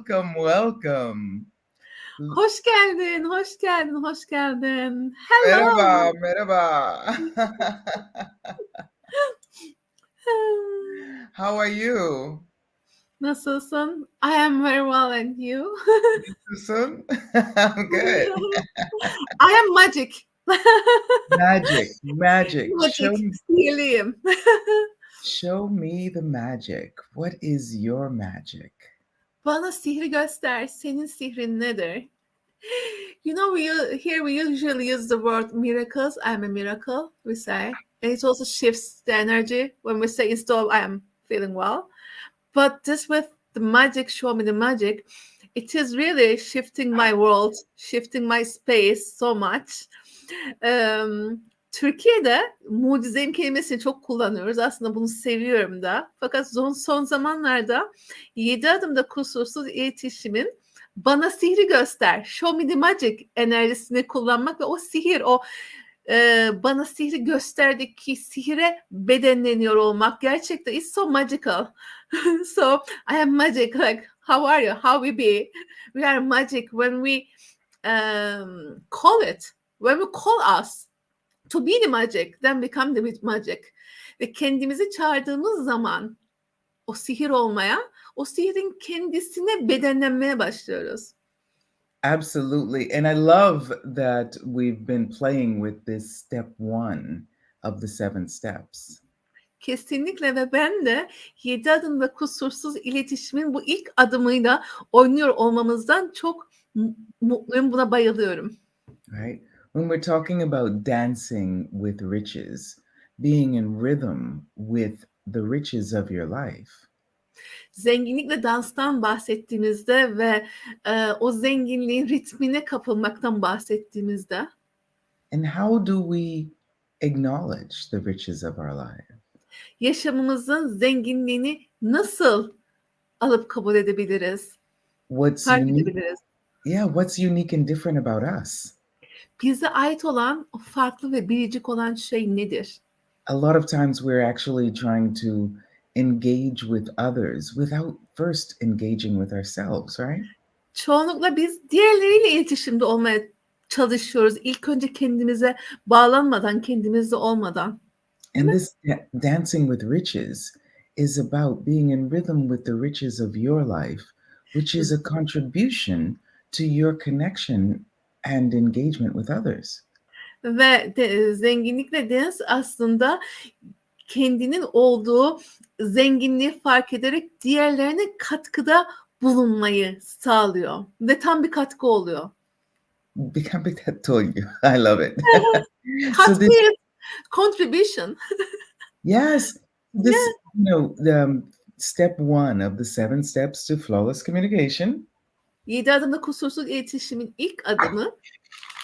welcome, welcome. Hoş geldin, hoş geldin, hoş geldin. Hello. Merhaba, merhaba. How are you? Nasılsın? I am very well, and you? Nasılsın? I'm good. I am magic. Magic, magic. Magic, sihirliyim. Show me the magic. What is your magic? Bana sihri göster. Senin sihrin nedir? You know, we usually use the word miracles. I am a miracle, we say. And it also shifts the energy when we say instead of I am feeling well. But this with the magic, show me the magic, it is really shifting my world, shifting my space so much. Türkiye'de mucizeyim kelimesini çok kullanıyoruz. Aslında bunu seviyorum da. Fakat son zamanlarda 7 adımda kusursuz iletişimin bana sihri göster, show me the magic enerjisini kullanmak ve o sihir, bana sihri gösterdeki sihire bedenleniyor olmak gerçekten is so magical. So I am magic, like how are you, how we be, we are magic when we call it, when we call us to be the magic, then become the magic. Ve kendimizi çağırdığımız zaman o sihir olmaya, o sihrin kendisine bedenlenmeye başlıyoruz. Absolutely. And I love that we've been playing with this step 1 of the 7 steps. Kesinlikle ve ben de 7 adımda kusursuz iletişimin bu ilk adımıyla oynuyor olmamızdan çok mutluyum. Buna bayılıyorum. Right? When we're talking about dancing with riches, being in rhythm with the riches of your life. Zenginlikle danstan bahsettiğimizde ve o zenginliğin ritmine kapılmaktan bahsettiğimizde. And how do we acknowledge the riches of our life? Yaşamımızın zenginliğini nasıl alıp kabul edebiliriz? Fark edebiliriz. Yeah, what's unique and different about us? Bize ait olan, o farklı ve biricik olan şey nedir? A lot of times we're actually trying to engage with others without first engaging with ourselves, right? Çoğunlukla biz diğerleriyle iletişimde olmaya çalışıyoruz. İlk önce kendimize bağlanmadan, kendimizde olmadan. And this dancing with riches is about being in rhythm with the riches of your life, which is a contribution to your connection and engagement with others. Ve zenginlikle dans aslında kendinin olduğu zenginliği fark ederek diğerlerine katkıda bulunmayı sağlıyor. Ve tam bir katkı oluyor. Become that told you. I love it. Katkı contribution. Yes. Step 1 of the 7 steps to flawless communication. 7 adımda kusursuz iletişimin ilk adımı.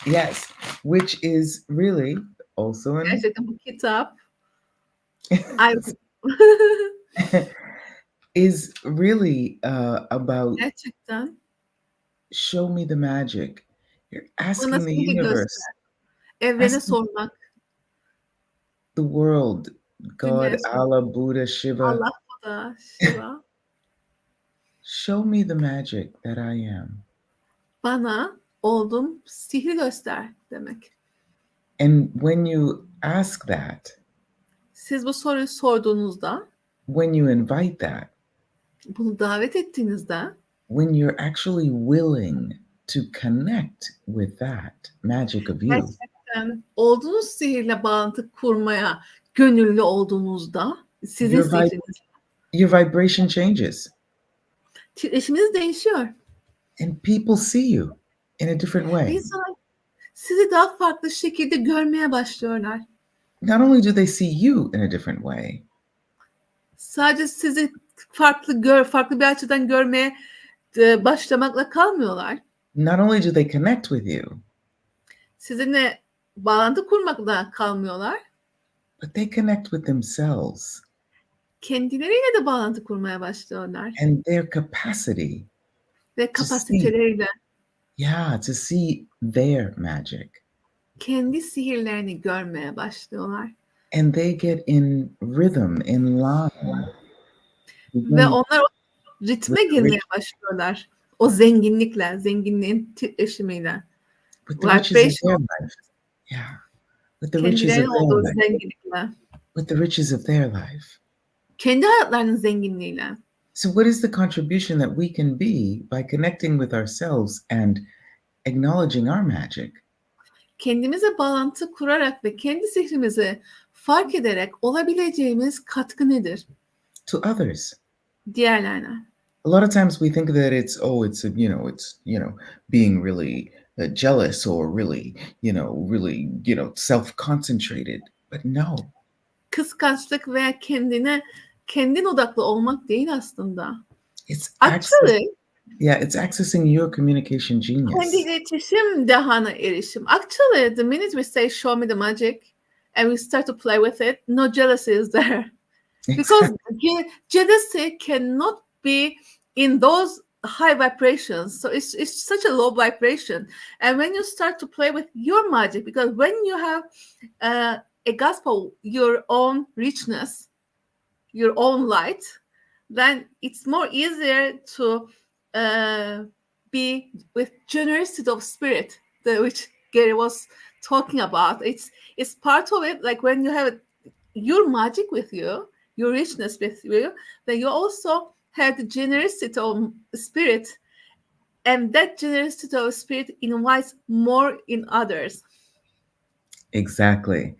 Yes, which is really also in... Gerçekten bu kitap. is really about gerçekten show me the magic. You're asking the universe. Evrene sormak. The world, God, Allah, Buddha, Shiva. Allah, Buddha, Shiva. Show me the magic that I am. Bana olduğum sihri göster demek. And when you ask that, siz bu soruyu sorduğunuzda, when you invite that, bunu davet ettiğinizde, when you're actually willing to connect with that magic of you, gerçekten olduğunuz sihirle bağlantı kurmaya gönüllü olduğunuzda, sizin sihriniz, your vibration changes. Titreşiminiz değişiyor. And people see you in a different way. İnsanlar sizi daha farklı şekilde görmeye başlıyorlar. Not only do they see you in a different way, sadece sizi farklı bir açıdan görmeye başlamakla kalmıyorlar. Not only do they connect with you, sizinle bağlantı kurmakla kalmıyorlar. But they connect with themselves. Kendileriyle de bağlantı kurmaya başlıyorlar. And their capacity. Ve kapasiteleriyle. To see their magic. Kendi sihirlerini görmeye başlıyorlar. And they get in rhythm, in line. Ve onlar o ritme girmeye başlıyorlar. O zenginlikle, zenginliğin titreşimiyle. With the riches of their Vibration, life. Yeah. With the riches kendilerinin of their olduğu life. zenginlikle. With the riches of their life. Kendi hayatlarının zenginliğiyle. So what is the contribution that we can be by connecting with ourselves and acknowledging our magic? Kendimize bağlantı kurarak ve kendi zihnimizi fark ederek olabileceğimiz katkı nedir? To others. Diğerlerine. A lot of times we think that it's being really jealous or really self-concentrated. But no. Kıskançlık veya kendin odaklı olmak değil aslında. It's Actually, accessing your communication genius. kendi iletişim dehana erişim. Actually, the minute we say show me the magic and we start to play with it, no jealousy is there. Because jealousy cannot be in those high vibrations. So it's such a low vibration. And when you start to play with your magic, because when you have a gospel, your own richness, your own light, then it's more easier to be with generosity of spirit, which Gary was talking about. It's part of it. Like when you have your magic with you, your richness with you, then you also have the generosity of spirit, and that generosity of spirit invites more in others. Exactly.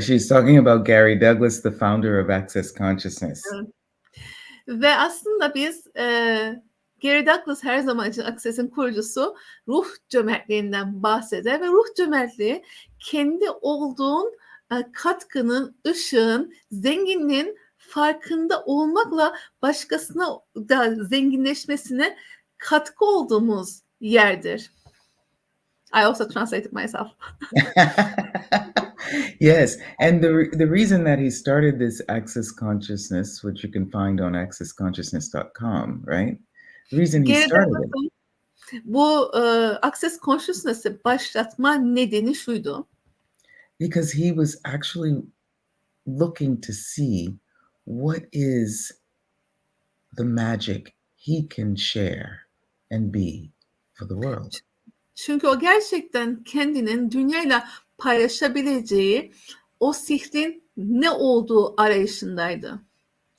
She's talking about Gary Douglas, the founder of Access Consciousness. Evet. Ve aslında biz Gary Douglas her zaman için Access'in kurucusu ruh cömertliğinden bahseder ve ruh cömertliği kendi olduğun katkının, ışığın, zenginliğin farkında olmakla başkasına da zenginleşmesine katkı olduğumuz yerdir. I also translated myself. Yes, and the reason that he started this Access Consciousness, which you can find on accessconsciousness.com, right? The reason he started it. Bu Access Consciousness'ı başlatma nedeni şuydu. Because he was actually looking to see what is the magic he can share and be for the world. Çünkü o gerçekten kendinin dünyayla paylaşabileceği o sihrin ne olduğu arayışındaydı.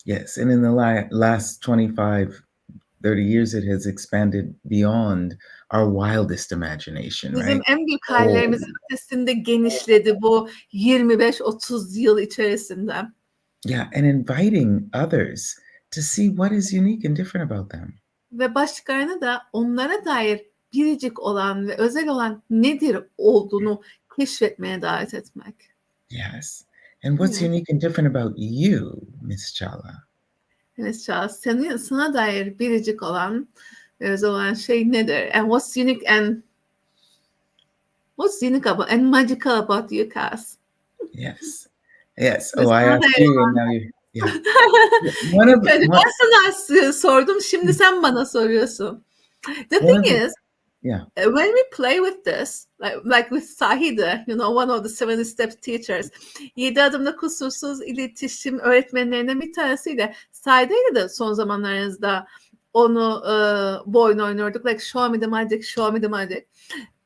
Yes, and in the last 30 years it has expanded beyond our wildest imagination, Bizim right? en büyük hayallerimizin ötesinde genişledi bu 25-30 yıl içerisinde. Yeah, and inviting others to see what is unique and different about them. Ve başkalarına da onlara dair biricik olan ve özel olan nedir olduğunu keşfetmeye davet etmek. Yes. And what's unique and different about you, Miss Çağla? Evet Çağla, sana dair biricik olan ve özel olan şey nedir? And what's unique about and magical about you, Kass? Yes. Yes. Oh, I asked you and now you. Yeah. Ben sana sordum, şimdi sen bana soruyorsun. The thing is, when we play with this, like with Sahide, one of the 70 step teachers, 7 adımda kusursuz iletişim öğretmenlerinden bir tanesiyle Sahide'yle de son zamanlarınızda onu bu oyunu oynuyorduk. Like show me the magic, show me the magic.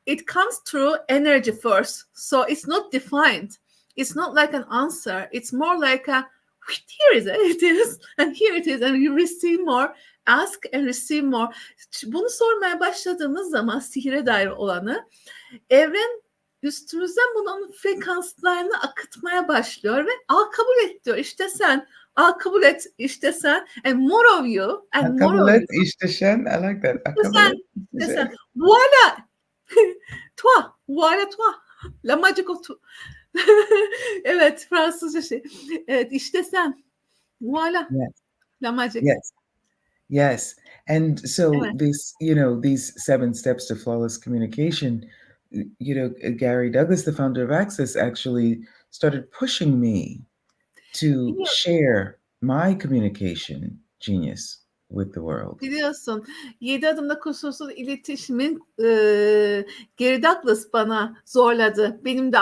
It comes through energy first. So it's not defined. It's not like an answer. It's more like here it is, and here it is, and you receive more. Ask and receive more. Bunu sormaya başladığımız zaman sihire dair olanı, evren üstümüzden bunun frekanslarını akıtmaya başlıyor ve kabul et diyor. İşte sen, kabul et, işte sen, and more of you, and more kabul of et, you. işte sen, I like that. İşte sen, voilà, toi, voilà toi, la magique of toi. Evet, Fransızca şey. Evet, işte sen, voilà, la magique. Yes. Yes. And so these 7 steps to flawless communication, Gary Douglas, the founder of Access, actually started pushing me to share my communication genius with the world. Biliyorsun, 7 adımda kusursuz iletişimin Gary Douglas bana zorladı. Benim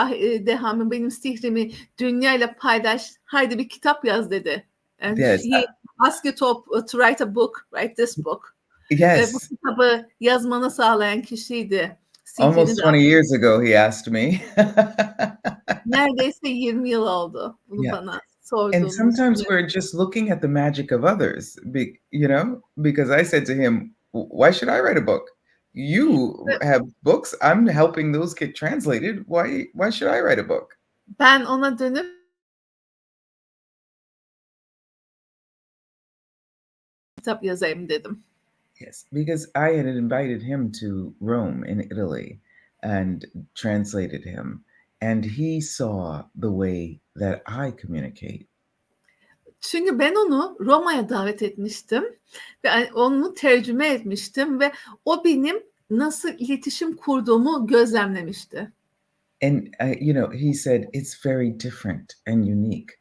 dehamı, benim sihrimi dünyayla paylaş. Haydi bir kitap yaz dedi. And he asked you to write a book, write this book. Bu Yes. kitabı yazmanı sağlayan kişiydi. CV'ni Almost de 20 years ago, he asked me. neredeyse 20 yıl oldu bunu Yeah. bana And sorduğunuz sometimes süre. we're just looking at the magic of others, because I said to him, why should I write a book? You Ve have books. I'm helping those get translated. Why should I write a book? ben ona dönüp kitap yazayım dedim. Yes, because I had invited him to Rome in Italy and translated him, and he saw the way that I communicate. Çünkü ben onu Roma'ya davet etmiştim ve onu tercüme etmiştim ve o benim nasıl iletişim kurduğumu gözlemlemişti. And he said it's very different and unique.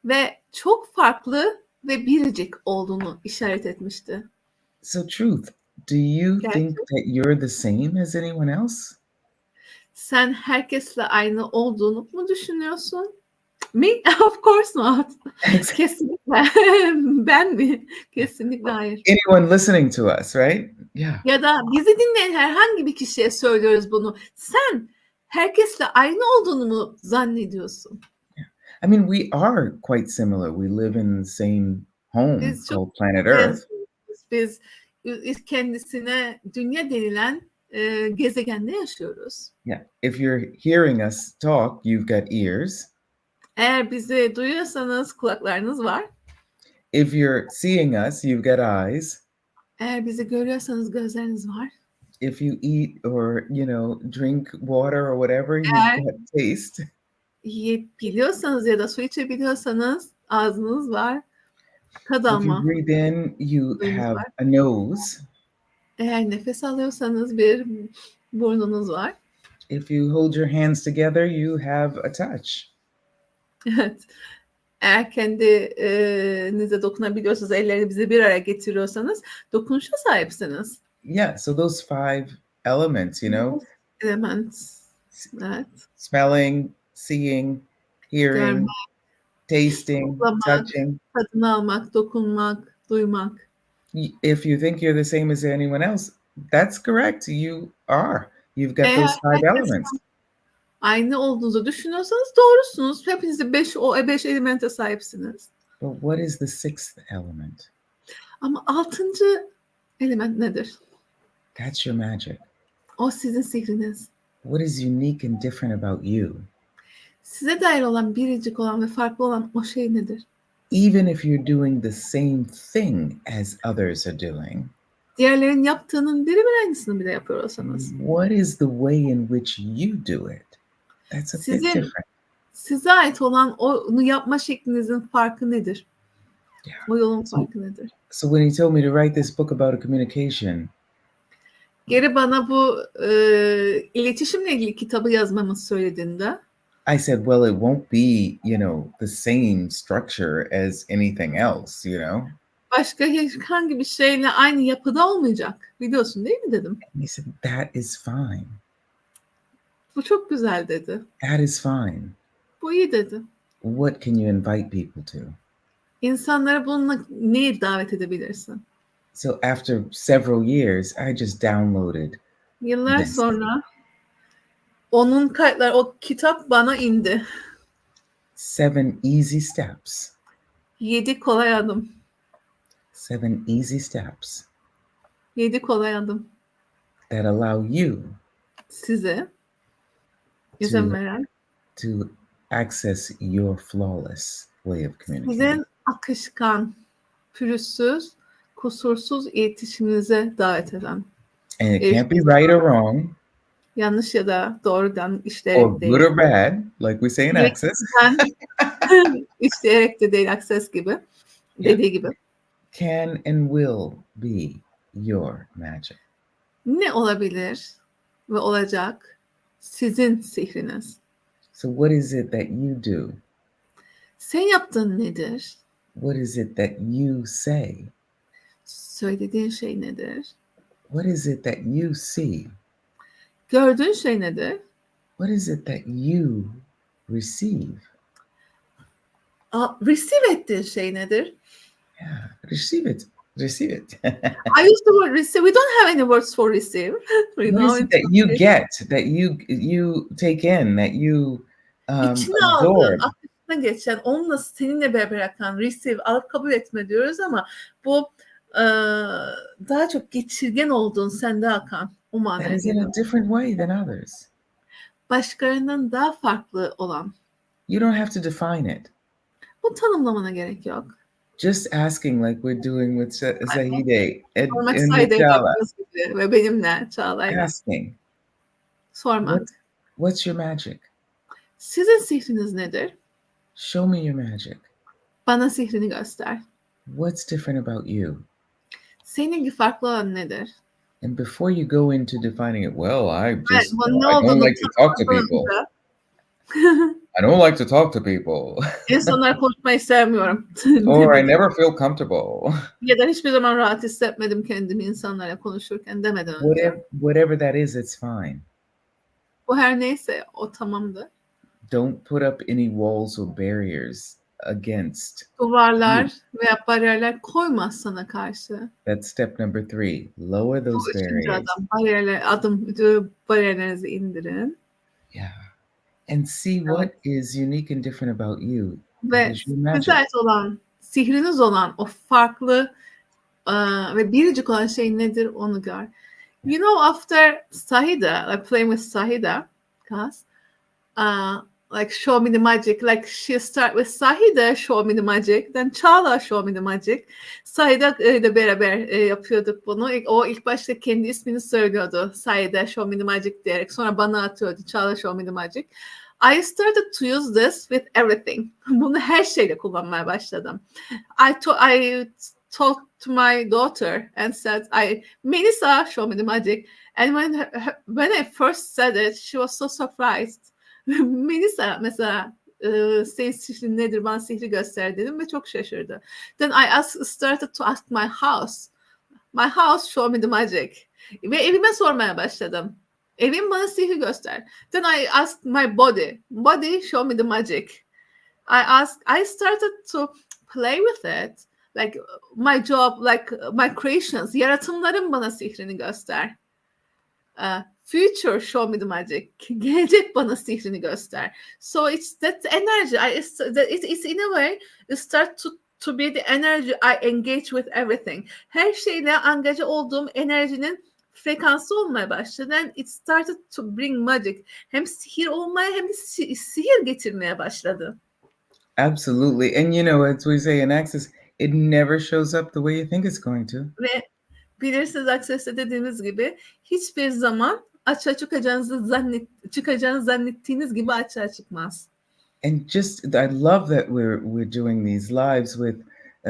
Ve çok farklı ve biricik olduğunu işaret etmişti. So, truth, do you think Gerçek. that you're the same as anyone else? Sen herkesle aynı olduğunu mu düşünüyorsun? Me? Of course not. Kesinlikle. Ben mi? Kesinlikle hayır. Anyone listening to us, right? Yeah. Ya da bizi dinleyen herhangi bir kişiye söylüyoruz bunu. Sen herkesle aynı olduğunu mu zannediyorsun? I mean, we are quite similar. We live in the same home Biz çok called planet Earth. benziyoruz. Biz kendisine dünya denilen gezegende yaşıyoruz. Yeah. If you're hearing us talk, you've got ears. Eğer bizi duyuyorsanız kulaklarınız var. If you're seeing us, you've got eyes. Eğer bizi görüyorsanız gözleriniz var. If you eat or, drink water or whatever, you've Eğer got taste. yiyebiliyorsanız ya da su içebiliyorsanız ağzınız var. Tad If you alma breathe in, you duyunuz have var. a nose. Eğer nefes alıyorsanız bir burnunuz var. If you hold your hands together, you have a touch. Evet. Eğer kendinize dokunabiliyorsanız, ellerinizi bir araya getiriyorsanız dokunuşa sahipsiniz. Yeah, so those 5 elements, Element. Evet. smelling, seeing, Görmek, hearing, tasting, koklamak, touching. tadını almak, dokunmak, duymak. If you think you're the same as anyone else, that's correct. You are. You've got Eğer those 5 elements. aynı olduğunuzu düşünüyorsanız doğrusunuz. Hepiniz de 5 elemente sahipsiniz. But what is the 6th element? Ama 6. element nedir? That's your magic. O sizin sihriniz. What is unique and different about you? Size dair olan, biricik olan ve farklı olan o şey nedir? Even if you're doing the same thing as others are doing, Diğerlerin yaptığının birebir aynısını bile yapıyor olsanız. what is the way in which you do it? That's a bit different. Size ait olan onu yapma şeklinizin farkı nedir? Yeah. O yolun farkı nedir? So when he told me to write this book about a communication, Geri bana bu iletişimle ilgili kitabı yazmamı söylediğinde I said, well, it won't be, the same structure as anything else, başka herhangi bir şeyle aynı yapıda olmayacak. Biliyorsun değil mi dedim. And he said, that is fine. Bu çok güzel dedi. That is fine. Bu iyi dedi. What can you invite people to? İnsanlara bununla neyi davet edebilirsin? So after several years, I just downloaded Yıllar this. sonra onun kayıtları, o kitap bana indi. 7 easy steps. 7 kolay adım. 7 easy steps 7 kolay adım. that allow you Size izin veren, to access your flawless way of communicating. sizin akışkan, pürüzsüz, kusursuz iletişiminize davet eden. And it can't be right or wrong, Yanlış ya da doğrudan or işleyerek değil. good or bad, like we say in Access. İşleyerek de değil, Access gibi. Dediği gibi. Can and will be your magic. Ne olabilir ve olacak sizin sihriniz. So what is it that you do? Sen yaptığın nedir? What is it that you say? Söylediğin şey nedir? What is it that you see? Gördüğün şey nedir? What is it that you receive? Receive ettiğin şey nedir? Yeah, receive it. Receive it. I use the word receive. We don't have any words for receive. You What know, is it it's that you okay. get, that you take in, that you İçine aldığın, absorb? akışına geçen, onunla seninle bırakan, receive, alıp kabul etme diyoruz ama bu daha çok geçirgen olduğun, sende akan, o That manaya is in geliyor. a different way than others. Başkalarından daha farklı olan. You don't have to define it. Bu tanımlamana gerek yok. Just asking, like we're doing with Zahide and Sormak with Çağla. yaptığınız gibi ve benimle, Çağla'yla. Asking, Sormak. what's your magic? Sizin sihriniz nedir? Show me your magic. Bana sihrini göster. What's different about you? Seninki farklı olan nedir? And before you go into defining it, well, I Bunun ne don't olduğunu like to talk to people. I don't like to talk to people. İnsanlar konuşmayı sevmiyorum. Or I never feel comfortable. Ya da hiçbir zaman rahat hissetmedim kendimi insanlarla konuşurken demeden önce. Whatever that is, it's fine. Bu her neyse o tamamdır. Don't put up any walls or barriers against. Duvarlar veya bariyerler koyma sana karşı. That's step number 3. Lower Bu those üçüncü barriers. Bariyerlerinizi indirin. Yeah. And see what is unique and different about you. Ve Is your magic. size olan, sihriniz olan o farklı ve biricik olan şey nedir onu gör. You know, after Sahida, like playing with Sahida, Kass, like show me the magic, like she start with Sahida, show me the magic, then Çağla, show me the magic. Sahida ile beraber yapıyorduk bunu. O ilk başta kendi ismini söylüyordu. Sahida, show me the magic diyerek. Sonra bana atıyordu. Çağla, show me the magic. I started to use this with everything. Bunu her şeyle kullanmaya başladım. I talked to my daughter and said, Melissa, show me the magic. And when I first said it, she was so surprised. Melissa mesela senin sihrin nedir, bana sihri göster dedim ve çok şaşırdı. Then I started to ask my house, show me the magic. Ve evime sormaya başladım. Evim bana sihri göster. Then I asked my body, show me the magic. I started to play with it. Like my job, like my creations, yaratımlarım bana sihrini göster. Future, show me the magic. Gelecek bana sihrini göster. So it's that energy. It's in a way, it starts to be the energy I engage with everything. Her şeyle angaja olduğum enerjinin frekansı olmaya başladı. And it started to bring magic. Hem sihir olmaya hem de sihir getirmeye başladı. Absolutely. And you know, as we say in Access, it never shows up the way you think it's going to. Ve bilirsiniz Access'te dediğimiz gibi hiçbir zaman açığa çıkacağınızı zannettiğiniz gibi açığa çıkmaz. And just, I love that we're doing these lives with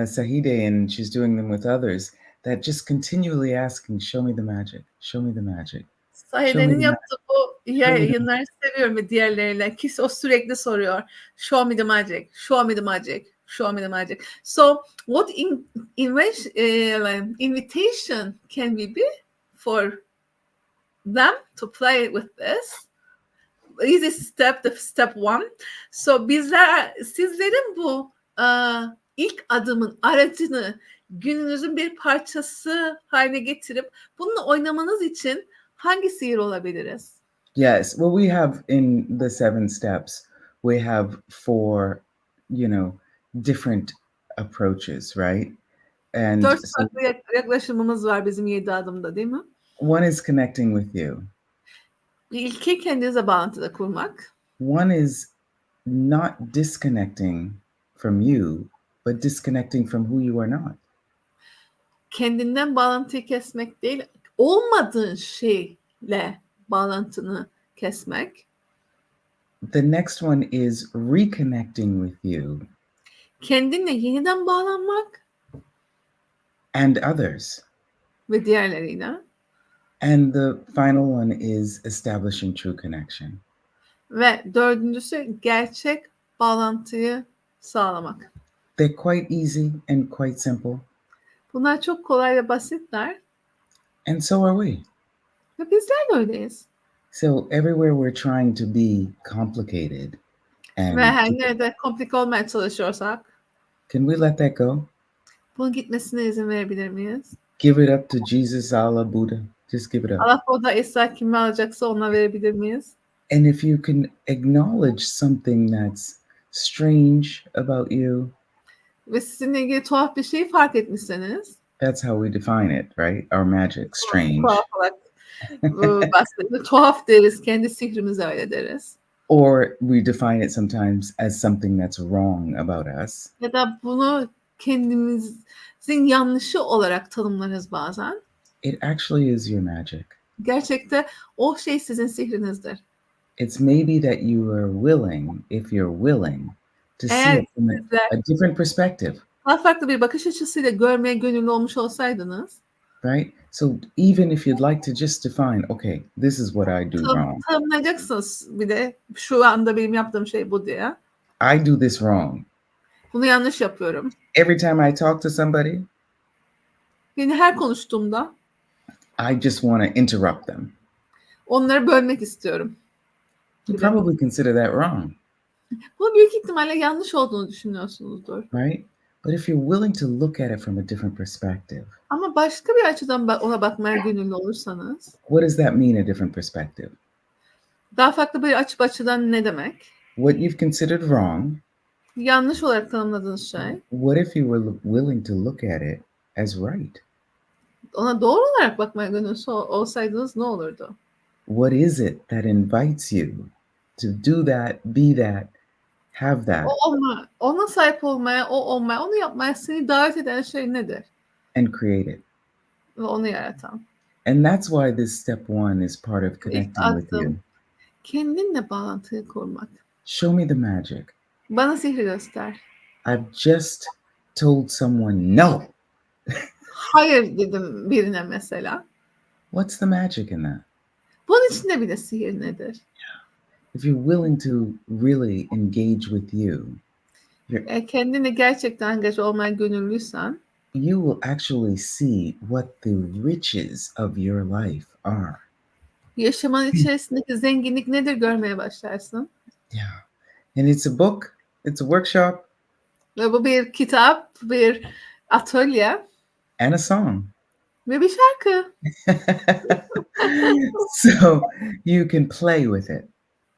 Sahide, and she's doing them with others, that just continually asking, show me the magic, show me the magic. Sahide'nin yaptığı bu yayınları seviyorum ve diğerleriyle. O sürekli soruyor. Show me the magic, show me the magic, show me the magic. So what invitation can we be for them to play with this? Easy step 1. So sizlerin bu ilk adımın aracını gününüzün bir parçası haline getirip bununla oynamanız için hangi sihir olabiliriz? Yes. Well, we have in the 7 steps, we have 4, different approaches, right? And 4 farklı yaklaşımımız var bizim 7 adımda, değil mi? One is connecting with you. İlki kendinize bağlantıda kurmak. One is not disconnecting from you, but disconnecting from who you are not. Kendinden bağlantıyı kesmek değil, olmadığın şeyle bağlantını kesmek. The next one is reconnecting with you. Kendinle yeniden bağlanmak. And others. Ve diğerleriyle. And the final one is establishing true connection. Ve dördüncüsü gerçek bağlantıyı sağlamak. They're quite easy and quite simple. Bunlar çok kolay ve basitler. And so are we. Ve bizler de öyleyiz. So everywhere we're trying to be complicated. Ve her nerede komplike olmaya çalışıyorsak. Can we let that go? Bunun gitmesine izin verebilir miyiz? Give it up to Jesus, Allah, Buddha. Just give it up. Allah orada İsa kimi alacaksa ona verebilir miyiz? And if you can acknowledge something that's strange about you, Ve sizinle ilgili tuhaf bir şey fark etmişseniz, that's how we define it, right? Our magic, strange. tuhaf olarak bahsediyoruz. Tuhaf deriz, kendi sihrimize öyle deriz. Or we define it sometimes as something that's wrong about us. Ya da bunu kendimizin yanlışı olarak tanımlarız bazen. It actually is your magic. Gerçekte o şey sizin sihrinizdir. It's maybe that you are willing, if you're willing, to see it from a different perspective. Daha farklı bir bakış açısıyla görmeye gönüllü olmuş olsaydınız, right? So even if you'd like to just define, okay, this is what I do wrong. Tanımlayacaksınız bir de şu anda benim yaptığım şey bu diye. I do this wrong. Bunu yanlış yapıyorum. Every time I talk to somebody, Yani her konuştuğumda I just want to interrupt them. Onları bölmek istiyorum. You probably consider that wrong. Bu büyük ihtimalle yanlış olduğunu düşünüyorsunuzdur. Right? But if you're willing to look at it from a different perspective. Ama başka bir açıdan ona bakmaya gönüllü olursanız. What does that mean, a different perspective? Daha farklı bir açıdan ne demek? What you've considered wrong. Yanlış olarak tanımladığınız şey. What if you were willing to look at it as right? Ona doğru olarak bakmaya gönüllü olsaydınız ne olurdu? What is it that invites you to do that, be that, have that? Ona sahip olmaya, onu yapmaya seni davet eden şey nedir? And create it. Ve onu yaratan. And that's why this step one is part of connecting with you. Kendinle bağlantıyı kurmak. Show me the magic. Bana sihri göster. I've just told someone no. Hayır dedim birine mesela. What's the magic in that? Bunun içinde bir de sihir nedir? If you're willing to really engage with you, kendine gerçekten angaj olmaya gönüllüysen, you will actually see what the riches of your life are. Yaşamın içerisindeki zenginlik nedir görmeye başlarsın. Yeah. And it's a book, it's a workshop. Ve bu bir kitap, bir atölye. And a song. Ve bir şarkı. So you can play with it.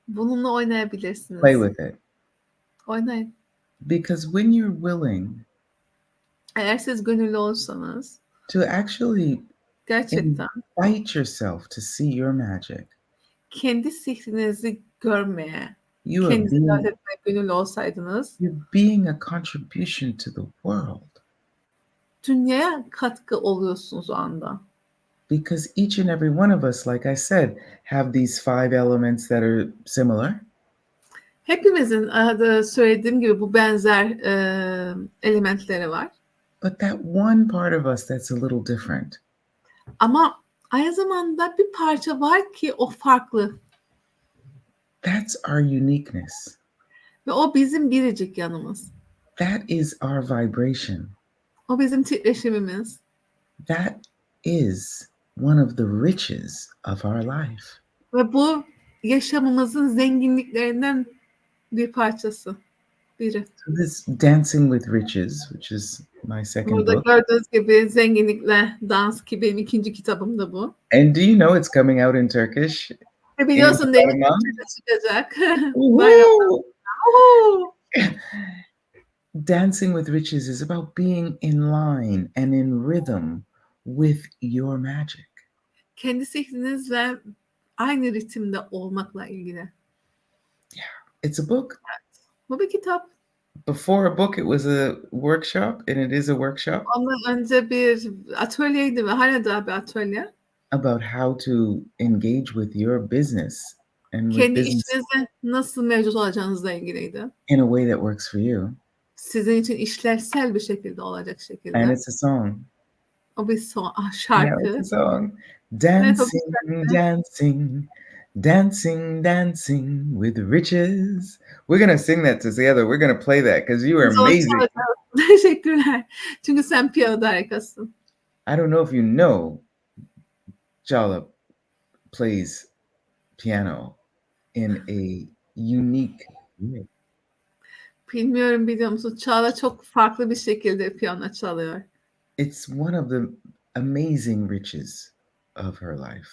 Bununla oynayabilirsiniz. Play with it. Oynayın. Because when you're willing, eğer siz gönüllü olursanız, to actually gerçekten invite yourself to see your magic, kendi sihrinizi görmeye, kendinizi davet etmeye gönüllü olsaydınız, you're being a contribution to the world. Dünyaya katkı oluyorsunuz o anda. Because each and every one of us, like I said, have these 5 elements that are similar. Hepimizin söylediğim gibi bu benzer elementleri var. But that one part of us that's a little different. Ama aynı zamanda bir parça var ki o farklı. That's our uniqueness. Ve o bizim biricik yanımız. That is our vibration. O bizim titreşimimiz. That is one of the riches of our life. Ve bu yaşamımızın zenginliklerinden bir parçası. Biri. So this Dancing with Riches, which is my second Burada book. gördüğünüz gibi zenginlikle dans ki benim ikinci kitabım da bu. And do you know it's coming out in Turkish? Ve biliyorsun değil mi? Çıkacak. Dancing with Riches is about being in line and in rhythm with your magic. Kendi sihrinizle aynı ritimde olmakla ilgili. Yeah, it's a book. Evet. Bu bir kitap. Before a book, it was a workshop, and it is a workshop. Ondan önce bir atölyeydi ve hala daha bir atölye. About how to engage with your business and with Kendi business işinizde nasıl mevcut olacağınızla ilgiliydi. in a way that works for you. Sizin için işlevsel bir şekilde olacak şekilde. And it's a song. O bir şarkı. Yeah, it's a song. Dancing, dancing, dancing, dancing with riches. We're gonna sing that together. We're gonna play that because you are amazing. Teşekkürler. Çünkü sen piyanoda harikasın. I don't know if you know, Çağla plays piano in a unique way. Bilmiyorum, biliyor musun? Çağla çok farklı bir şekilde piyano çalıyor. It's one of the amazing riches of her life.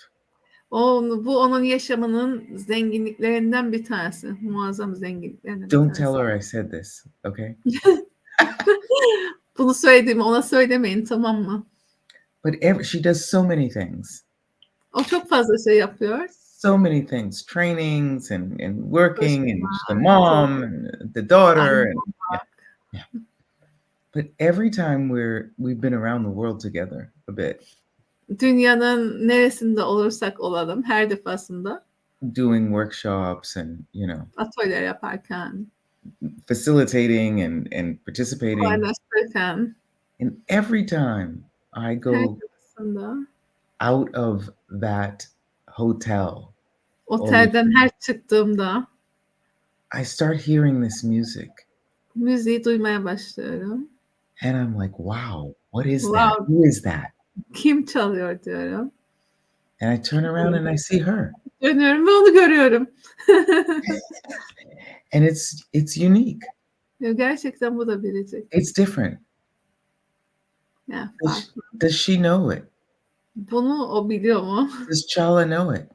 Bu onun yaşamının zenginliklerinden bir tanesi. Muazzam zenginliklerinden bir Don't tell tanesi. her I said this, okay? Bunu söylediğimi ona söylemeyin, tamam mı? But she does so many things. O çok fazla şey yapıyor. So many things, trainings and working and Koşma, the mom and the daughter anne and yeah. But every time we've been around the world together a bit, dünyanın neresinde olursak olalım her defasında doing workshops and atölye yaparken, facilitating and participating, paylaşırken, and every time I her go defasında out of that hotel, otelden her çıktığımda I start hearing this music müziği duymaya başlıyorum. and I'm like, wow, what is Wow. that? Who is that? Kim çalıyor diyorum. And I turn around and I see her. Dönüyorum ve onu görüyorum. And it's unique. Gerçekten bu da biricik. It's different. Yani Does she know it? bunu o biliyor mu? Does Çağla know it?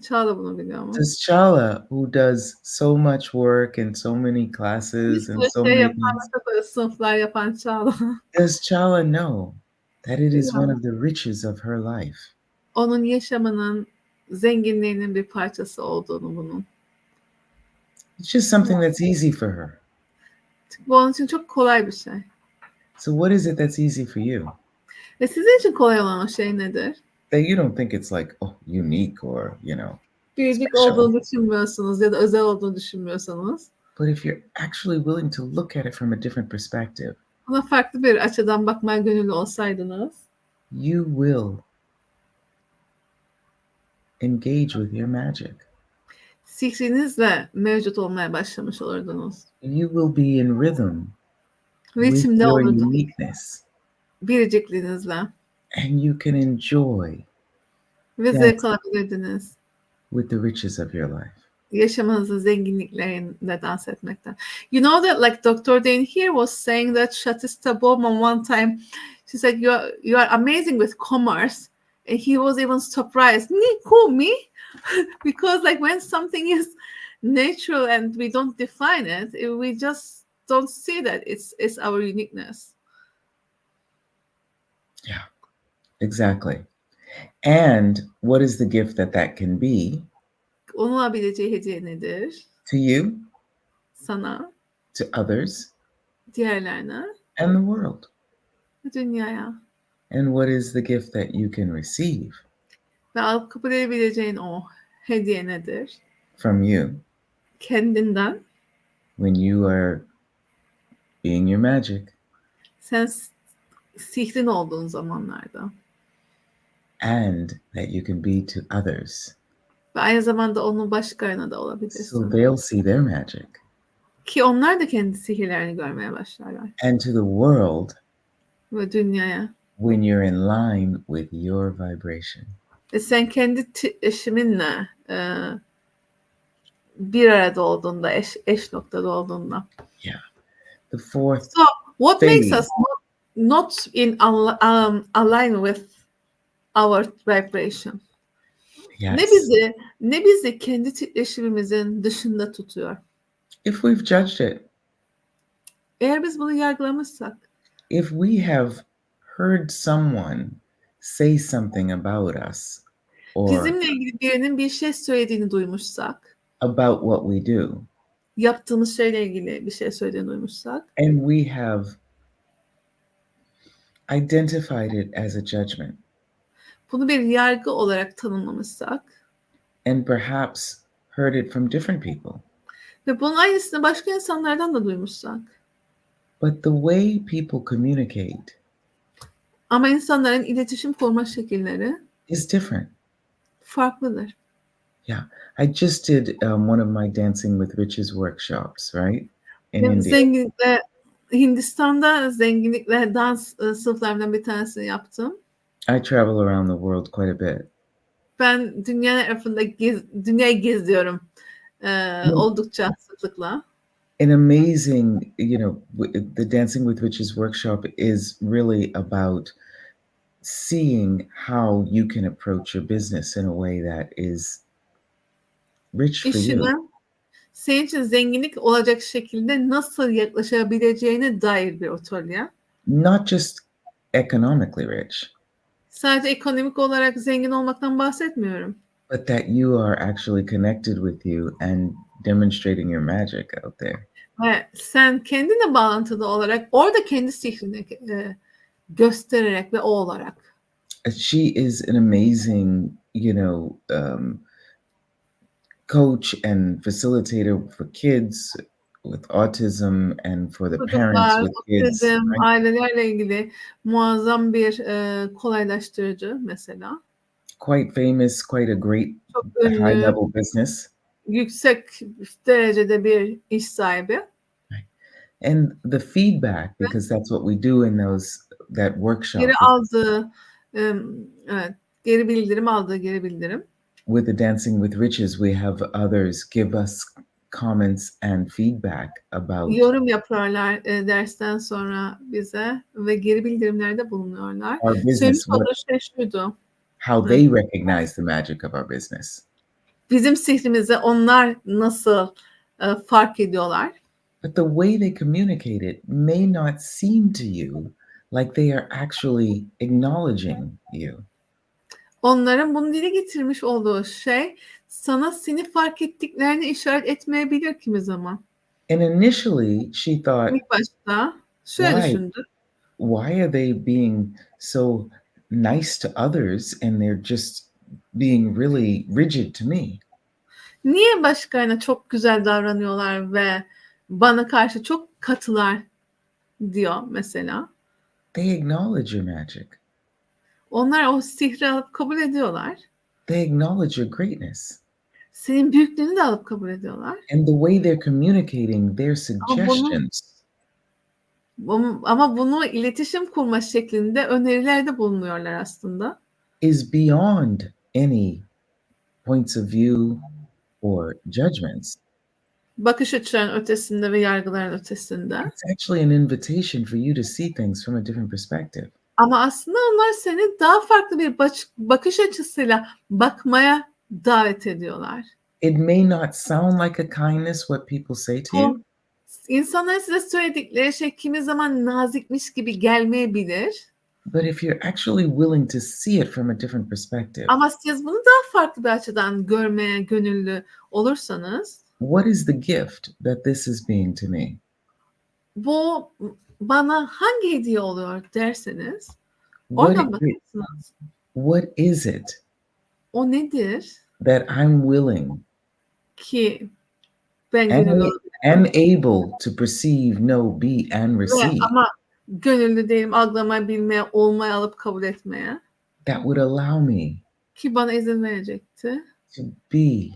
Çağla bunu biliyor mu? Does Çağla, who does so much work and so many classes and so many things, sınıflar yapan Çağla. does Çağla know that it is one of the riches of her life? Onun yaşamının zenginliğinin bir parçası olduğunu bunun. It's just something that's easy for her. Bu onun için çok kolay bir şey. So what is it that's easy for you? Ve sizin için kolay olan o şey nedir? That you don't think it's like, oh, unique or, Biricik special. olduğunu düşünmüyorsunuz ya da özel olduğunu düşünmüyorsanız. But if you're actually willing to look at it from a different perspective, Ona farklı bir açıdan bakmaya gönüllü olsaydınız, you will engage with your magic. sihrinizle mevcut olmaya başlamış olurdunuz. You will be in rhythm with Ritimde your olurdunuz. uniqueness. Biricikliğinizle. And you can enjoy Ve zevk alabilirdiniz. with the riches of your life. Yaşamınızın zenginliklerinde dans etmekten. You know that like Dr. Dane here was saying that Shatista Bowman one time, she said, you are amazing with commerce. And he was even surprised. Me? Who, me? Because like when something is natural and we don't define it, we just don't see that it's our uniqueness. Yeah, exactly. And what is the gift that can be? Onun alabileceği hediye nedir? To you, Sana, to others, diğerlerine, and the world. dünyaya. And what is the gift that you can receive? Ve alıp kabul edebileceğin o hediye nedir? From you. Kendinden. When you are being your magic. Sen sihrin olduğun zamanlarda. And that you can be to others. Ve aynı zamanda onun başkalarına da olabilirsin. So they'll see their magic. Ki onlar da kendi sihirlerini görmeye başlarlar. And to the world. Ve dünyaya. When you're in line with your vibration. Ve sen kendi titreşiminle bir arada olduğunda, eş noktada olduğunda. Yeah. The fourth. So what phase. makes us not in align with our vibration? Yes. Ne bizi kendi titreşimimizin dışında tutuyor? If we've judged it. Eğer biz bunu yargılamışsak. If we have heard someone say something about us or bizimle ilgili birinin bir şey söylediğini duymuşsak, about what we do, yaptığımız şeyle ilgili bir şey söylediğini duymuşsak, and we have identified it as a judgment, bunu bir yargı olarak tanımlamışsak, and perhaps heard it from different people, ve bunun aynısını başka insanlardan da duymuşsak, but the way people communicate ama insanların iletişim kurma şekilleri is different. Farklıdır. Yeah, I just did one of my Dancing with Riches workshops, right? In India. Zenginlikle, Hindistan'da zenginlikle dans sınıflarından bir tanesini yaptım. I travel around the world quite a bit. Ben dünyayı geziyorum oldukça sıklıkla. an amazing, the Dancing with Witches workshop is really about seeing how you can approach your business in a way that is rich for you. İşine senin için zenginlik olacak şekilde nasıl yaklaşabileceğine dair bir atölye. Not just economically rich, Sadece ekonomik olarak zengin olmaktan bahsetmiyorum. but that you are actually connected with you and demonstrating your magic out there. Ve sen kendine bağlantılı olarak orada kendi sihrini göstererek ve o olarak. She is an amazing, coach and facilitator for kids with autism and for the parents Çocuklar, with kids. otizm, Right? ailelerle ilgili muazzam bir kolaylaştırıcı mesela. Quite famous, quite a great Çok high ünlü, level business. yüksek derecede bir iş sahibi. And the feedback, because that's what we do in that workshop. Geri aldığı, evet, geri bildirim. With the Dancing with Riches, we have others give us comments and feedback about Yorum yapıyorlar dersten sonra bize ve geri bildirimlerde bulunuyorlar. our business, Söylemiş olduğu şey şuydu. how they recognize the magic of our business. Bizim sihrimizi onlar nasıl fark ediyorlar? But the way they communicate it may not seem to you like they are actually acknowledging you. Onların bunu dile getirmiş olduğu şey sana seni fark ettiklerini işaret etmeyebilir kimi zaman. And initially she thought, İlk başta şöyle Why? düşündü. why are they being so nice to others and they're just being really rigid to me? Niye başkalarına çok güzel davranıyorlar ve bana karşı çok katılar diyor mesela. They acknowledge your magic. Onlar o sihri alıp kabul ediyorlar. They acknowledge your greatness. Senin büyüklüğünü de alıp kabul ediyorlar. And the way they're communicating their suggestions Ama bunu iletişim kurma şeklinde önerilerde bulunuyorlar aslında. is beyond any points of view or judgments. Bakış açılarının ötesinde ve yargıların ötesinde. It's actually an invitation for you to see things from a different perspective. Ama aslında onlar seni daha farklı bir bakış açısıyla bakmaya davet ediyorlar. It may not sound like a kindness what people say to you, İnsanların size söyledikleri şey kimi zaman nazikmiş gibi gelmeyebilir. but if you're actually willing to see it from a different perspective, Ama siz bunu daha farklı bir açıdan görmeye gönüllü olursanız, what is the gift that this is being to me? bu bana hangi hediye oluyor derseniz, What oradan is, bakarsınız. what is it O nedir that I'm willing ki ben and, gönüllü and able to perceive, know, be, and receive ama gönüllü değilim algılamaya, bilmeye, olmaya, alıp kabul etmeye that would allow me ki bana izin verecekti to be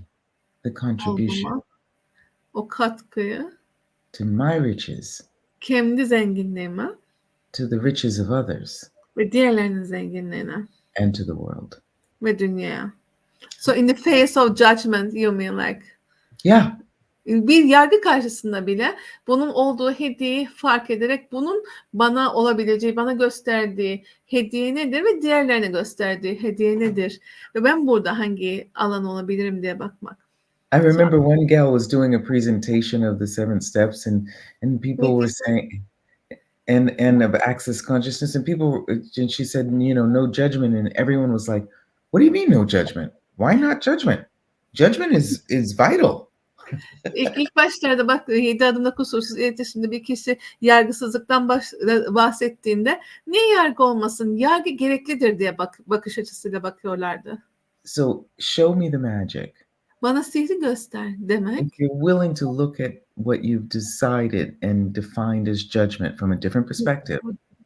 the contribution olmama, o katkıyı to my riches, kendi zenginliğime to the riches of others, ve diğerlerinin zenginliğine and to the world. ve dünyaya. So in the face of judgment, you mean like Yeah, bir yargı karşısında bile bunun olduğu hediyeyi fark ederek bunun bana olabileceği, bana gösterdiği hediye nedir ve diğerlerine gösterdiği hediye nedir? Ve ben burada hangi alan olabilirim diye bakmak. I remember one gal was doing a presentation of the 7 steps and people were saying and of access consciousness and she said, no judgment, and everyone was like, what do you mean no judgment? Why not judgment? Judgment is vital. İlk başlarda bak 7 adımda kusursuz iletişimde bir kişi yargısızlıktan bahsettiğinde niye yargı olmasın? Yargı gereklidir diye bakış açısıyla bakıyorlardı. So show me the magic. Bana sihri göster demek. If you're willing to look at what you've decided and defined as judgment from a different perspective,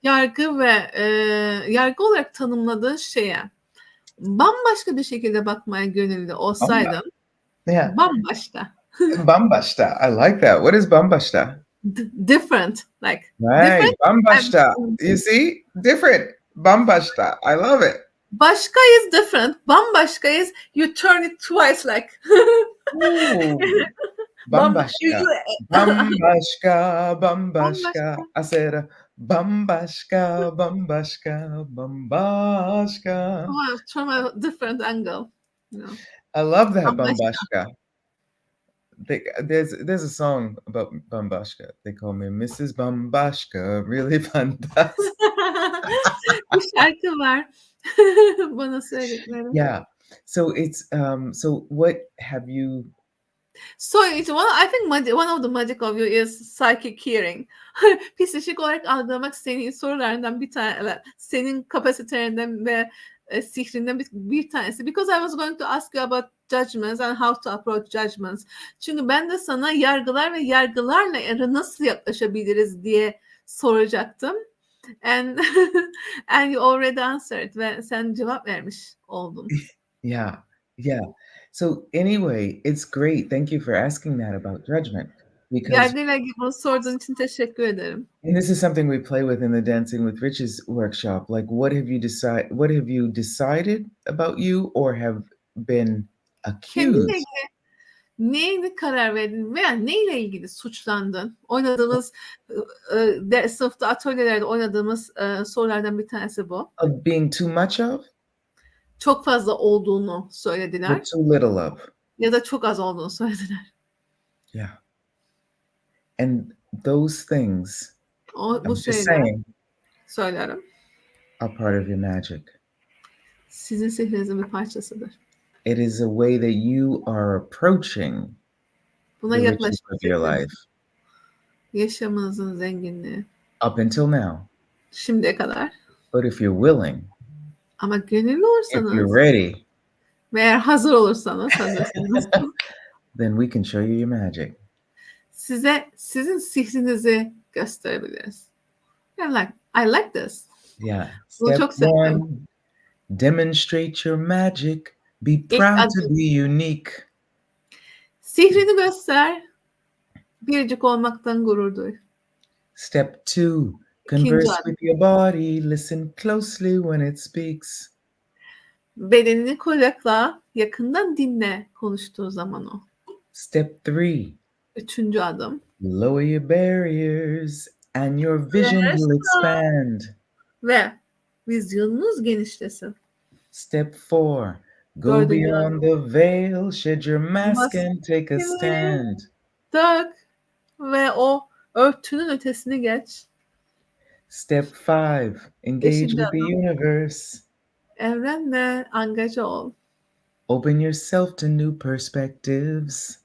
Yargı ve yargı olarak tanımladığın şeye bambaşka bir şekilde bakmaya gönüllü olsaydım, yeah, bambaşka. bambaşta. I like that. What is bambaşta? Different, like Right, different. bambaşta. You see, different. Bambaşta. I love it. Başka is different. Bambaşka is you turn it twice like. Bambaşka. Bambaşka, bambaşka. Bambaşka. I said, bambaşka, bambaşka, bambaşka. From a different angle. You know. I love that Bambaşka. bambaşka. There's a song about Bambaşka. They call me Mrs. Bambaşka. Really fantastic. Bir şarkı var. Bana söyledikleri. Yeah. So it's so what have you So it's I think one of the magic of you is psychic hearing. Psikolojik olarak algılamak senin sorularından bir tane, senin kapasitelerinden ve sihrinden bir tanesi. Because I was going to ask you about judgments and how to approach judgments. Çünkü ben de sana yargılar ve yargılarla nasıl yaklaşabiliriz diye soracaktım. And and you already answered ve sen cevap vermiş oldun. Yeah. So anyway, it's great. Thank you for asking that about judgment. Because Yargıyla ilgili bunu sorduğun için teşekkür ederim. and this is something we play with in the Dancing with Riches workshop. Like what have you decided about you or have been Kendinle accused? ilgili neyine karar verdin veya neyle ilgili suçlandın? Oynadığımız sınıfta atölyelerde oynadığımız sorulardan bir tanesi bu. Of being too much of Çok fazla olduğunu or söylediler too little of? ya da çok az olduğunu söylediler. Yeah. And those things, Bu I'm just şeyler saying, söylerim. are part of your magic. Sizin sihrinizin bir parçasıdır. It is a way that you are approaching Buna the riches yaklaşmak of your life yaşamınızın zenginliği. up until now. Şimdiye kadar. But if you're willing, Ama gönüllü if olursanız you're ready, ve eğer hazır olursanız, then we can show you your magic. size sizin sihrinizi gösterebiliriz. I like this. Yeah. Bunu çok Step one, sevdim. demonstrate your magic. Be proud to be unique. Sihrini göster. Biricik olmaktan gurur duy. Step two, converse with your body. Listen closely when it speaks. Bedenini kucakla, yakından dinle konuştuğu zaman o. Step three, Üçüncü adım. lower your barriers and your vision will expand. Ve vizyonunuz genişlesin. Step four, go beyond the veil, shed your mask and take a stand. Tak ve o örtünün ötesini geç. Step five, engage with the universe. Evrenle angaja ol. Open yourself to new perspectives.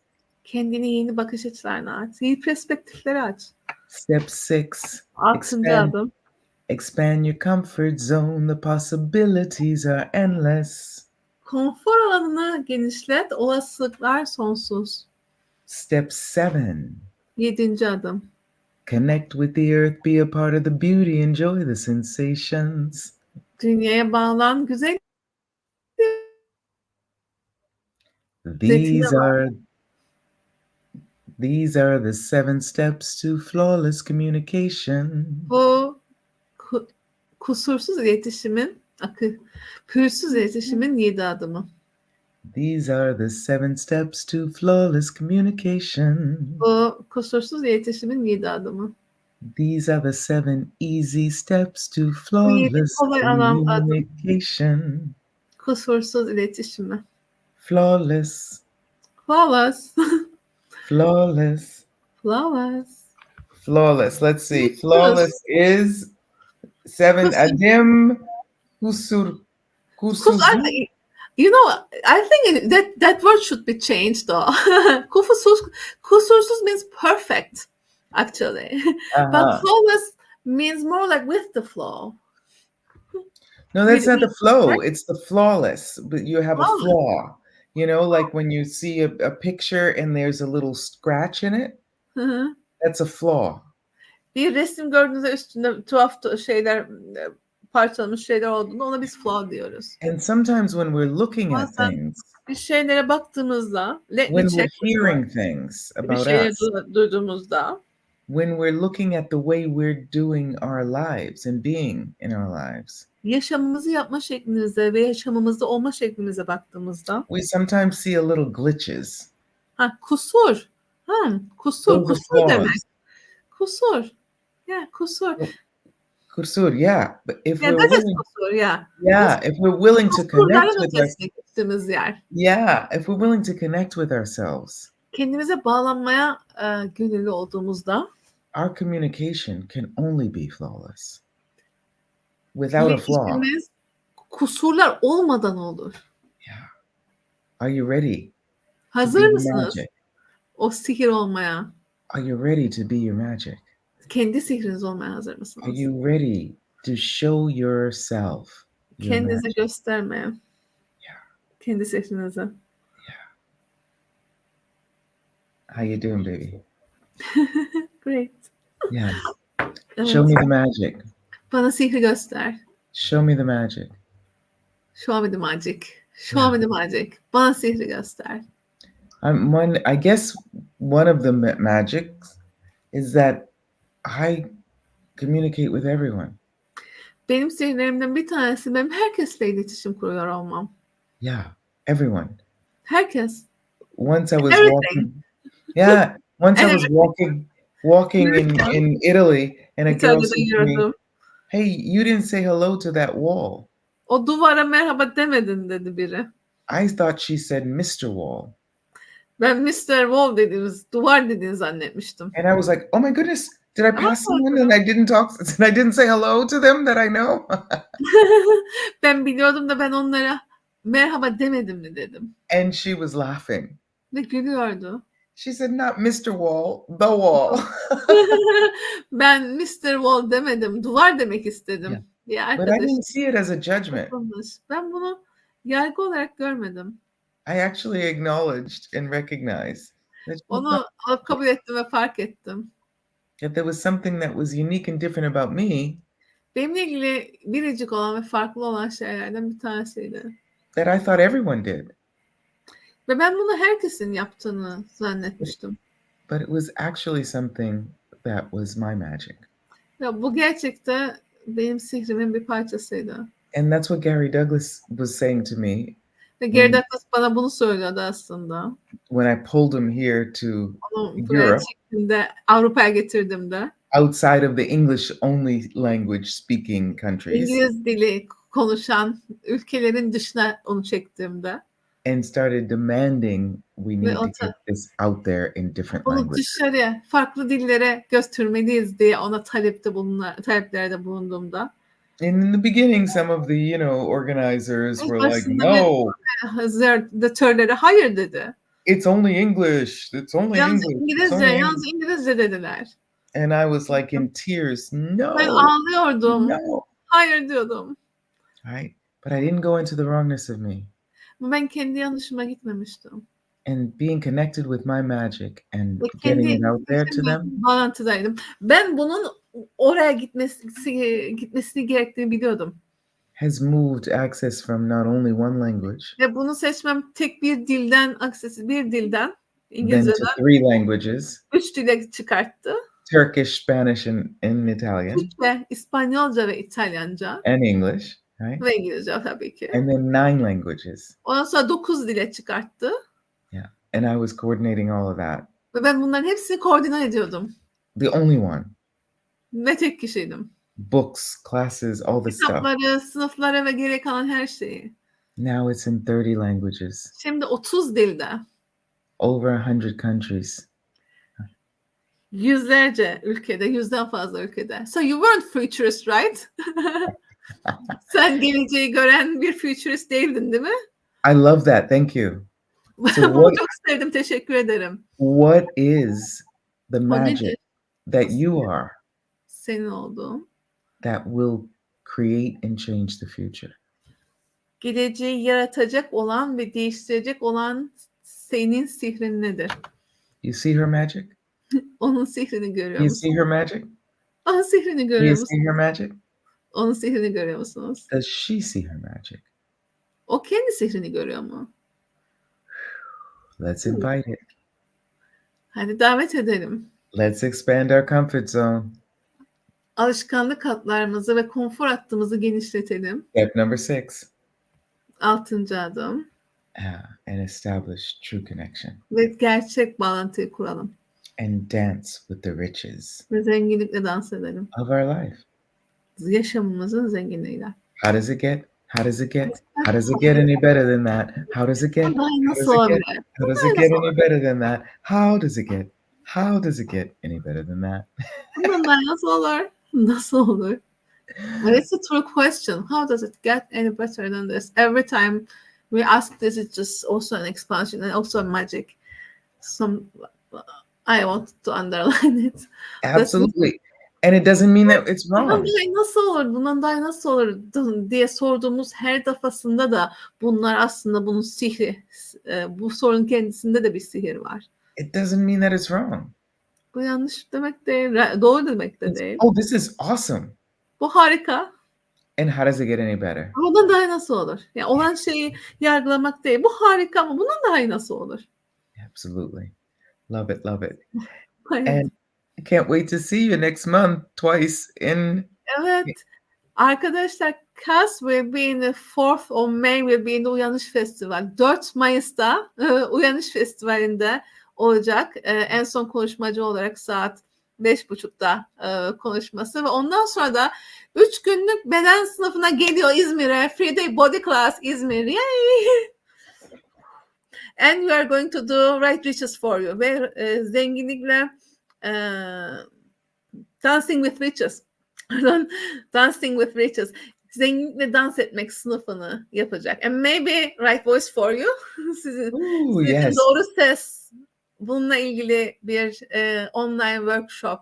Kendini yeni bakış açılarına aç. Yeni perspektifleri aç. Step six, Altıncı adım. expand your comfort zone. The possibilities are endless. Konfor alanını genişlet. Olasılıklar sonsuz. Step seven, Yedinci adım. connect with the earth. Be a part of the beauty. Enjoy the sensations. Dünyaya bağlan. Güzel. These are the 7 steps to flawless communication. Bu kusursuz iletişimin, pürsüz iletişimin 7 adımı. These are the 7 steps to flawless communication. Bu kusursuz iletişimin 7 adımı. These are the 7 easy steps to flawless communication. Kusursuz iletişimi. Flawless. Flawless. Flawless. Flawless. Flawless. Let's see. Flawless is 7 adım kusur. You know, I think that word should be changed though. Kusursuz means perfect, actually. But flawless means more like with the flow. No, that's not the flow. It's the flawless. But you have a flaw. You know, like when you see a picture and there's a little scratch in it. That's a flaw. Bir resim gördüğünüzde üstünde tuhaf şeyler, parçalamış şeyler olduğunda ona biz flaw diyoruz. And sometimes when we're looking at things, bir şeylere baktığımızda, when we're hearing things about us, duyduğumuzda, when we're looking at the way we're doing our lives and being in our lives, yaşamımızı yapma şeklimize ve yaşamımızda olma şeklimize baktığımızda, we sometimes see a little glitches. Kusur. Kusur. Those are Kusur demek. flaws. Kusur. Yeah, kusur. Kusur, yeah. But if Yeah, we're that is willing, kusur, yeah. yeah, if we're willing to connect Kusurların with our, ötesine gittiğimiz yer. yeah, if we're willing to connect with ourselves, Kendimize bağlanmaya gönüllü olduğumuzda our communication can only be flawless. Without a flaw. iletişimimiz kusurlar olmadan olur. Yeah. Are you ready to Hazır be mısınız magic? o sihir olmaya? Are you ready to be your magic? Kendi sihriniz olmaya hazır Are mısınız? you ready to show yourself your Kendinize magic? göstermeye. Yeah. Kendi sihrinizi. How you doing, baby? Great. Yes. Evet. Show me the magic. Bana sihri göster. Show me the magic. Show me the magic. Show me the magic. Bana sihri göster. I guess one of the magics is that I communicate with everyone. Benim sihirlerimden bir tanesi benim herkesle iletişim kuruyor olmam. Yeah, everyone. Herkes. Once I was Everything. walking. Yeah, once I was walking in Italy, and a girl İtalya'da said to me, yürüdüm. "Hey, you didn't say hello to that wall." O duvara merhaba demedin dedi biri. I thought she said Mr. Wall. Ben Mr. Wall dediğiniz, duvar dediğini zannetmiştim. And I was like, "Oh my goodness, did I pass someone and I didn't say hello to them that I know?" Ben biliyordum da ben onlara merhaba demedim mi dedim. And she was laughing. Ve gülüyordu. She said, "Not Mr. Wall, the wall." Ben Mr. Wall demedim, duvar demek istedim. Yeah. But I didn't see it as a judgment. Ben bunu yargı olarak görmedim. I actually acknowledged and recognized that Onu alıp kabul ettim ve fark ettim. there was something that was unique and different about me Benimle ilgili biricik olan ve farklı olan şeylerden bir tanesiydi. that I thought everyone did. Ve ben bunu herkesin yaptığını zannetmiştim. But it was actually something that was my magic. Ya bu gerçekten benim sihrimin bir parçasıydı. And that's what Gary Douglas was saying to me Ve Gary Douglas bana bunu söylüyordu aslında. when I pulled him here to Onu buraya Europe, çektiğimde, Avrupa'ya getirdiğimde. outside of the English only language speaking countries. İngiliz dili konuşan ülkelerin dışına onu çektiğimde. And started demanding we need to get this out there in different Onu languages. dışarıya, farklı dillere götürmeliyiz diye ona taleplerde bulunduğumda. And in the beginning, some of the, organizers were like, "No, Hazırdatörleri hayır dedi. it's only English. It's only Yalnız English. İngilizce, İngilizce dediler. And I was like in tears, "No, Ben ağlıyordum. no." Hayır diyordum. Right? But I didn't go into the wrongness of me. Ben kendi yanlışıma gitmemiştim. And being connected with my magic and Ve getting it out there to them. Bağlantıdaydım. Ben bunun oraya gitmesini gerektiğini biliyordum. Has moved access from not only one language. Ve bunu seçmem tek bir dilden, bir dilden, Then to İngilizceden 3 languages. 3 dile çıkarttı. Turkish, Spanish, and Italian. Türkçe, İspanyolca ve İtalyanca. And English, right? Ve İngilizce tabii ki. And then 9 languages. Ondan sonra 9 dile çıkarttı. Yeah. And I was coordinating all of that. Ve ben bunların hepsini koordine ediyordum. The only one. Ve tek kişiydim. Books, classes, all the stuff. Kitapları, sınıflara ve geri kalan her şeyi. Now it's in 30 languages. Şimdi 30 dilde. Over 100 countries. Yüzlerce ülkede, yüzden fazla ülkede. So you weren't futurist, right? Sen geleceği gören bir futurist değildin, değil mi? I love that. Thank you. So Bunu çok sevdim, teşekkür ederim. What is the magic nedir? that you are Senin olduğun. that will create and change the future? Geleceği yaratacak olan ve değiştirecek olan senin sihrin nedir? You see her magic? Onun sihrini görüyor You musun? see her magic? Onun sihrini Do görüyor you musun? see her magic? Onun sihrini görüyor musunuz? Does she see her magic? O kendi sihrini görüyor mu? Let's invite it. Hadi davet edelim. Let's expand our comfort zone. Alışkanlık hatlarımızı ve konfor hattımızı genişletelim. Step number 6. 6. adım. and establish true connection. Ve gerçek bağlantıyı kuralım. And dance with the riches Ve zenginlikle dans edelim. of our life. Yaşamımızın zenginliğiyle. How does it get? How does it get? How does it get any better than that? How does it get? Daha How nasıl does it get? olabilir? How does Daha it get nasıl any better than that? How does it get? How does it get any better than that? Bundan daha nasıl olur? Nasıl olur? Well, it's a true question. How does it get any better than this? Every time we ask this, it's just also an expansion and also a magic. I want to underline it. Absolutely. And it doesn't mean that it's Bundan wrong. daha nasıl olur? Bundan daha nasıl olur diye sorduğumuz her defasında da bunlar aslında bunun sihri. Bu sorunun kendisinde de bir sihir var. It doesn't mean that it's wrong. Bu yanlış demek değil, doğru demek de değil. Oh, this is awesome. Bu harika. And how does it get any better? Bundan daha nasıl olur? Yani olan şeyi yargılamak değil. Bu harika ama bundan daha iyi nasıl olur? Absolutely. Love it, love it. Evet. And I can't wait to see you next month twice in Evet. Arkadaşlar Kass will be in the 4th of May will be in the Uyanış Festival. 4 Mayıs'ta Uyanış Festivali'nde olacak. En son konuşmacı olarak saat 5.30'da konuşması ve ondan sonra da 3 günlük beden sınıfına geliyor İzmir'e. Free Day Body Class İzmir. Yay! And we are going to do right riches for you. Ve zenginlikle Dancing with Riches. Dancing with Riches. Zenginlikle dans etmek sınıfını yapacak. And maybe right voice for you. sizin yes. doğru ses. Bununla ilgili bir online workshop.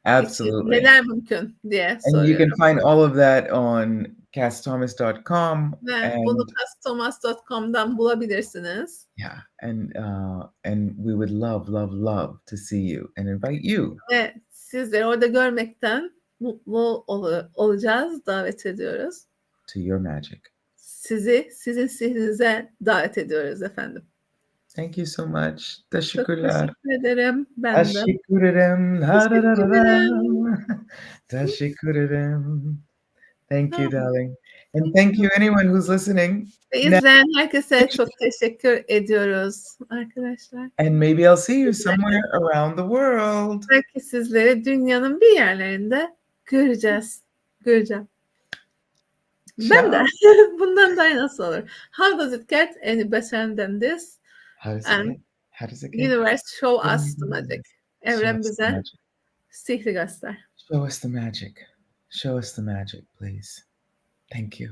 Absolutely. Neler mümkün diye soruyorum. And you can find all of that on kassthomas.com. Ve bunu kassthomas.com'dan bulabilirsiniz. Yeah, and we would love to see you and invite you. Ve sizleri orada görmekten mutlu olacağız, davet ediyoruz. To your magic. Sizin sihrinize davet ediyoruz efendim. Thank you so much. Çok Teşekkürler. teşekkür ederim. Ben de. Teşekkür ederim. Teşekkür ederim. Thank you, darling. And thank you anyone who's listening. Ve izleyen herkese çok teşekkür ediyoruz arkadaşlar. And maybe I'll see you somewhere around the world. Belki sizleri dünyanın bir yerlerinde göreceğim. Ben de. Bundan daha nasıl olur? How does it get any better than this? How does it get? Universe show us the magic. Evren bize sihri göster. Show us the magic. Show us the magic, please. Thank you.